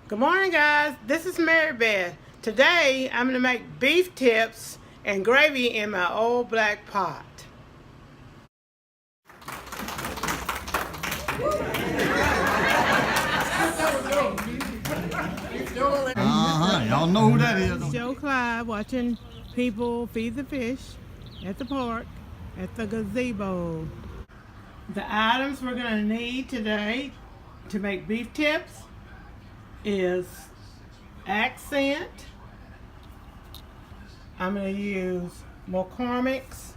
Good morning, guys. This is Mary Beth. Today I'm going to make beef tips and gravy in my old black pot. Y'all know who that is. Joe Clyde watching people feed the fish at the park at the gazebo. The items we're going to need today to make beef tips is accent. I'm going to use McCormick's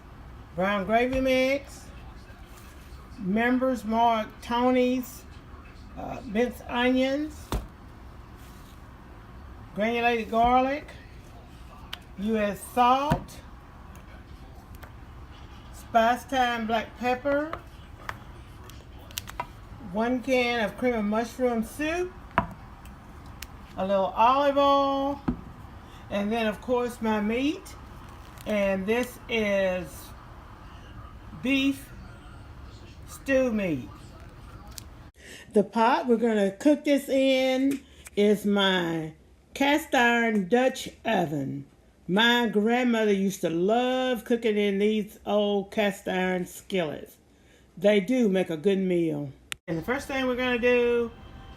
brown gravy mix, Members Mark Tony's minced onions, granulated garlic, U.S. salt, spice thyme black pepper, 1 can of cream of mushroom soup, a little olive oil, and then of course my meat. And this is beef stew meat. The pot we're going to cook this in is my cast iron Dutch oven. My grandmother used to love cooking in these old cast iron skillets. They do make a good meal. And the first thing we're going to do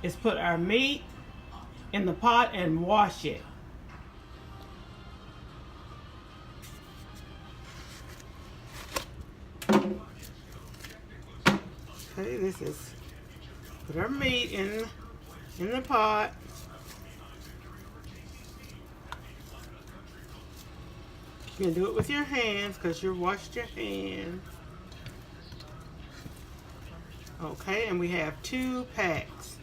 is put our meat in the pot and wash it. Okay, this is put our meat in the pot. You can do it with your hands because you washed your hands. Okay, and we have 2 packs.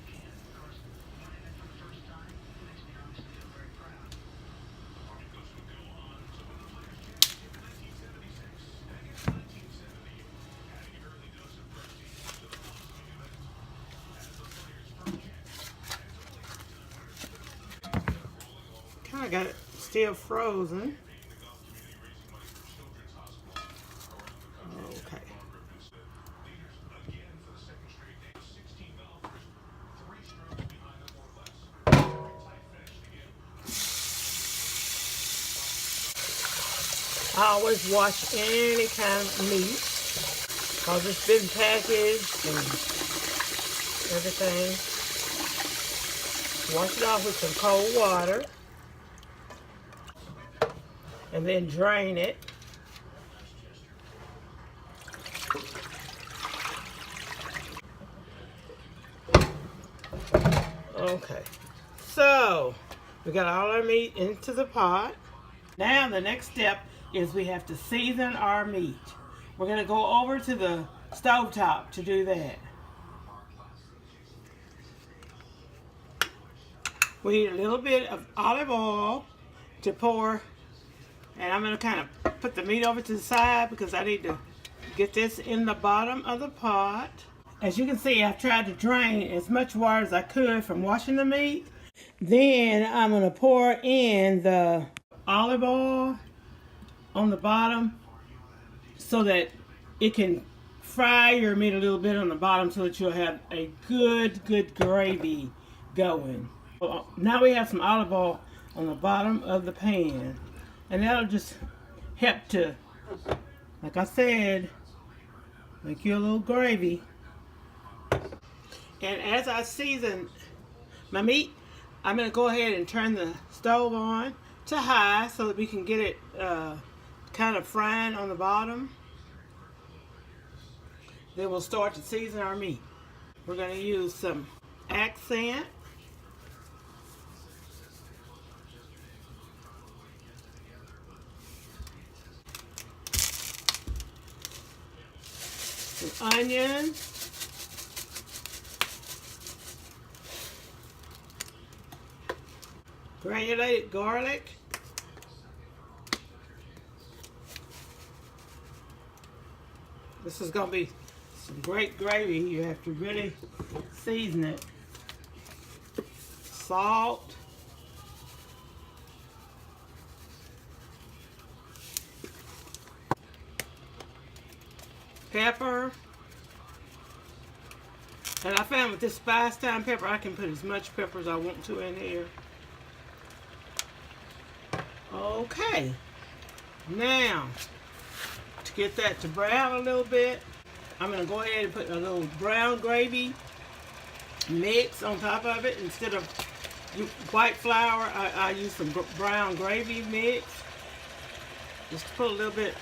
Kind of got it still frozen. Okay. I always wash any kind of meat because it's been packaged and everything. Wash it off with some cold water and then drain it. Okay, so we got all our meat into the pot. Now the next step is we have to season our meat. We're going to go over to the stovetop to do that. We need a little bit of olive oil to pour, and I'm going to kind of put the meat over to the side because I need to get this in the bottom of the pot. As you can see, I've tried to drain as much water as I could from washing the meat. Then I'm going to pour in the olive oil on the bottom so that it can fry your meat a little bit on the bottom so that you'll have a good gravy going. Well, now we have some olive oil on the bottom of the pan, and that'll just help to, like I said, make you a little gravy. And as I season my meat, I'm going to go ahead and turn the stove on to high so that we can get it kind of frying on the bottom. Then we'll start to season our meat. We're going to use some accent. Some onion. Granulated garlic. This is going to be some great gravy. You have to really season it. Salt. Pepper. And I found with this spice time pepper, I can put as much pepper as I want to in here. Okay. Now, to get that to brown a little bit, I'm going to go ahead and put a little brown gravy mix on top of it. Instead of white flour, I use some brown gravy mix. Just to put a little bit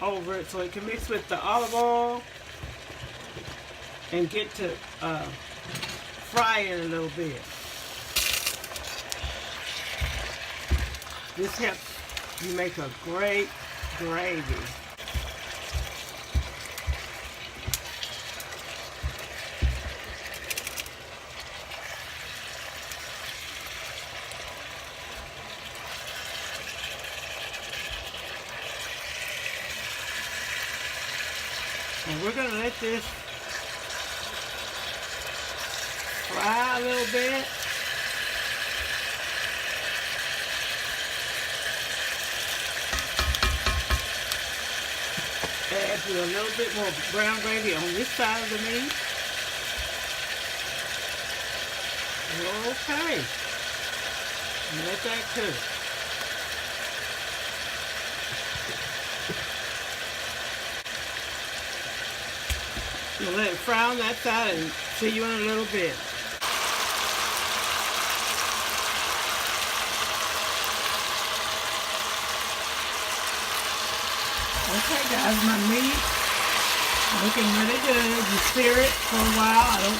over it so it can mix with the olive oil and get to fry it a little bit. This helps you make a great gravy. And we're going to let this fry a little bit. Add to a little bit more brown gravy on this side of the meat. Okay. And let that cook. We'll let it fry on that side and see you in a little bit. Okay guys, my meat looking really good. You sear it for a while. I don't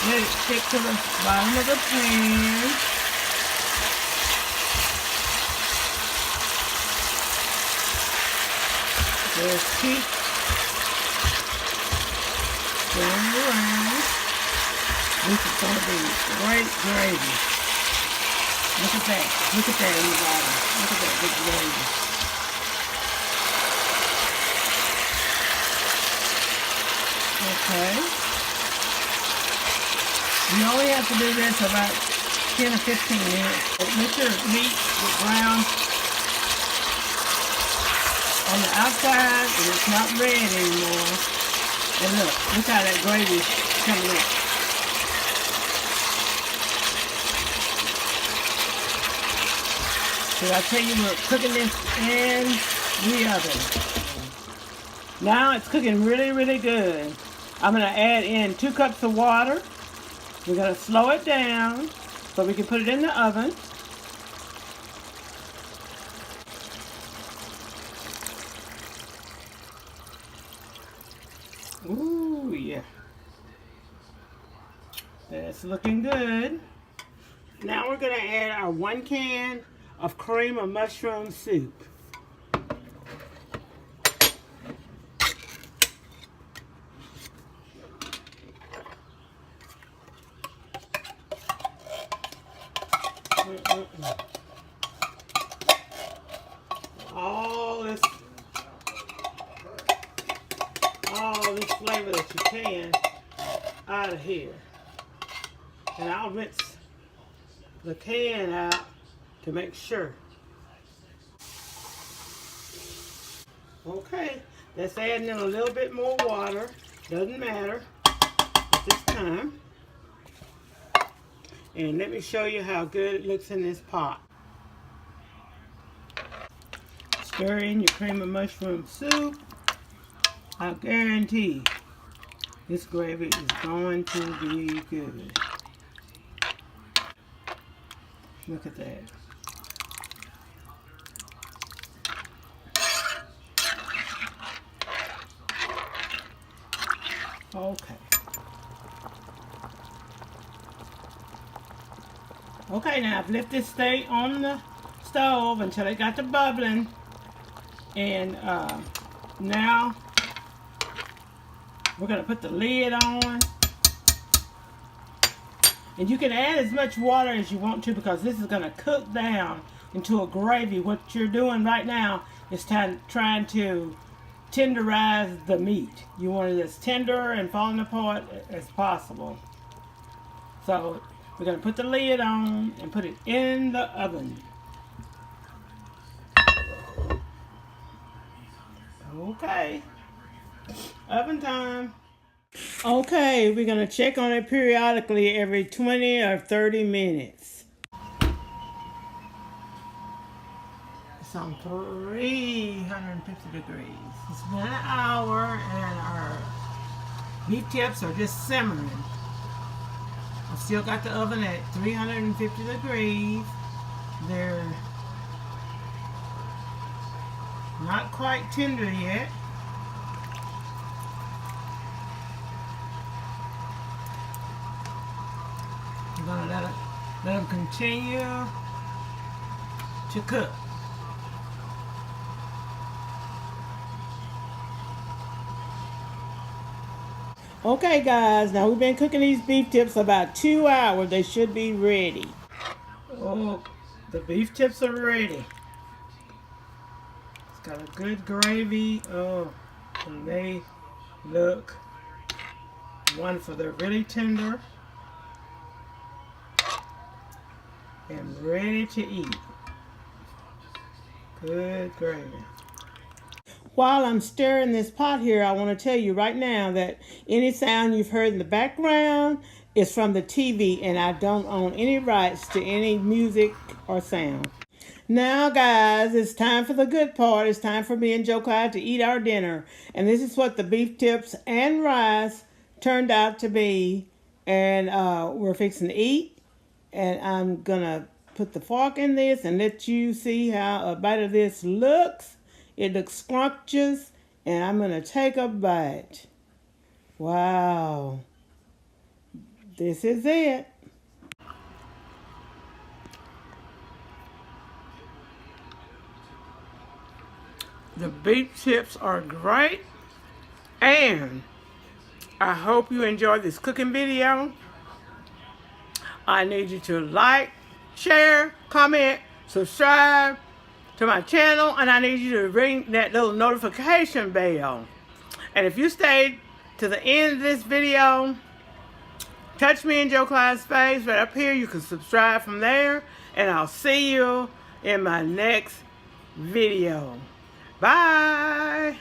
let it stick to the bottom of the pan. Just keep going around. This is going to be great gravy. Look at that. Look at that in the bottom. Look at that big gravy. Okay. You only have to do this about 10 or 15 minutes. Let your meat get brown on the outside and it's not red anymore. And look how that gravy's coming up. So I tell you, we're cooking this in the oven. Now it's cooking really, really good. I'm going to add in 2 cups of water. We're going to slow it down so we can put it in the oven. Ooh, yeah. That's looking good. Now we're going to add our 1 can of cream of mushroom soup. All this flavor that you can out of here. And I'll rinse the can out to make sure. Okay, that's adding in a little bit more water. Doesn't matter at this time. And let me show you how good it looks in this pot. Stir in your cream of mushroom soup. I guarantee this gravy is going to be good. Look at that. Okay. Okay, now I've left this stay on the stove until it got to bubbling. And now we're going to put the lid on. And you can add as much water as you want to because this is going to cook down into a gravy. What you're doing right now is trying to tenderize the meat. You want it as tender and falling apart as possible. So we're going to put the lid on and put it in the oven. Okay. Oven time. Okay, we're gonna check on it periodically every 20 or 30 minutes. It's on 350 degrees. It's been an hour and our beef tips are just simmering. I've still got the oven at 350 degrees. They're not quite tender yet. I'm gonna let them continue to cook. Okay guys, now we've been cooking these beef tips about 2 hours. They should be ready. Oh, the beef tips are ready. It's got a good gravy. Oh, and they look wonderful. They're really tender and ready to eat. Good gravy. While I'm stirring this pot here, I want to tell you right now that any sound you've heard in the background is from the TV, and I don't own any rights to any music or sound. Now guys, it's time for the good part. It's time for me and Joe Clyde to eat our dinner. And this is what the beef tips and rice turned out to be. And we're fixing to eat. And I'm gonna put the fork in this and let you see how a bite of this looks. It looks scrumptious, and I'm gonna take a bite. Wow. This is it. The beef tips are great, and I hope you enjoyed this cooking video. I need you to like, share, comment, subscribe to my channel, and I need you to ring that little notification bell. And if you stayed to the end of this video, touch me in Joe Clyde's face right up here. You can subscribe from there, and I'll see you in my next video. Bye.